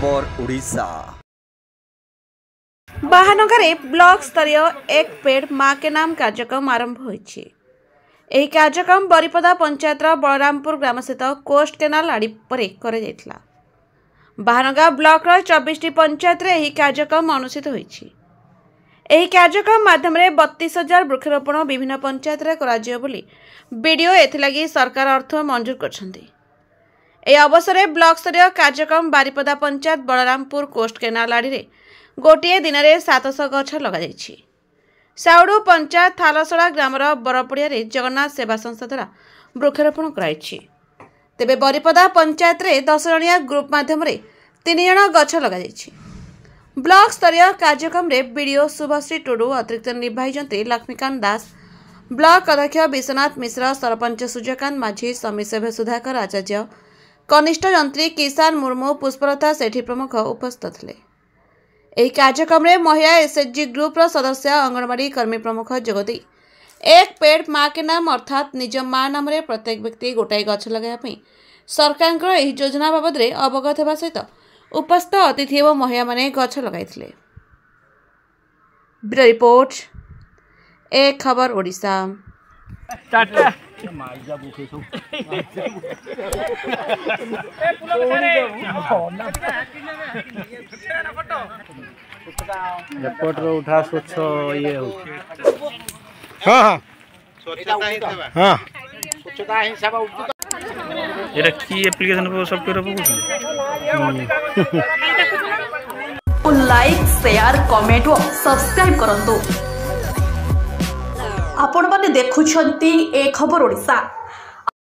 खबर ओडिशा। बाहानगर ब्लॉक स्तरीय एक पेड़ माँ के नाम कार्यक्रम आरंभ होइछि। एही कार्यक्रम बरिपदा पंचायत बलरामपुर ग्राम स्थित कोस्ट केनाल आड़ी पर कर बाहानगर ब्लॉक 24 पंचायत रे एही कार्यक्रम अनुष्ठित होइछि। एही कार्यक्रम माध्यम 32,000 वृक्षरोपण विभिन्न पंचायत रे कराजियो बोली वीडियो एथिलागी सरकार अर्थ मंजूर करछन्ती। ए अवसर में ब्लॉक स्तरीय कार्यक्रम बारिपदा पंचायत बलरामपुर कोस्ट केनाल आड़ी रे गोटे दिन में 700 गछ लग साउडू पंचायत थालसड़ा ग्रामर बरपड़िया जगन्नाथ सेवा संस्था द्वारा वृक्षरोपण कराई। तेबे बरिपदा पंचायत रे 10 जणिया ग्रुप माध्यम 3 जण गछ लग ब्लॉक स्तरीय कार्यक्रम रे बीडीओ शुभश्री टुडू, अतिरिक्त निर्वाही जंत्री लक्ष्मीकांत दास, ब्लॉक अध्यक्ष विश्वनाथ मिश्र, सरपंच सूर्यकांत माझी, समीसेव सुधाकर आचार्य, कनिष्ठ जंत्री किसान मुर्मू, पुष्पलता सेठी प्रमुख उपस्थित थे। यह कार्यक्रम में महिला एसएचजी ग्रुप सदस्य, अंगनवाड़ी कर्मी प्रमुख जोगदी एक पेड़ माँ के नाम अर्थात निज माँ नाम प्रत्येक व्यक्ति गोटाए गछ लगाई सरकार योजना बाबद अवगत होगा सहित उपस्थित अतिथि एवं महिला माने गछ लगाई। ब्यूरो रिपोर्ट, एक खबर ओडिशा। रिपोर्ट रो उठा स्वच्छ ये हो। हां हां स्वच्छता ही सेवा। हां स्वच्छता ही सेवा उचित। एटा की एप्लीकेशन सॉफ्टवेयर को लाइक, शेयर, कमेंट और सब्सक्राइब करंतु। आपण माने देखुछंती ए खबर ओडिशा।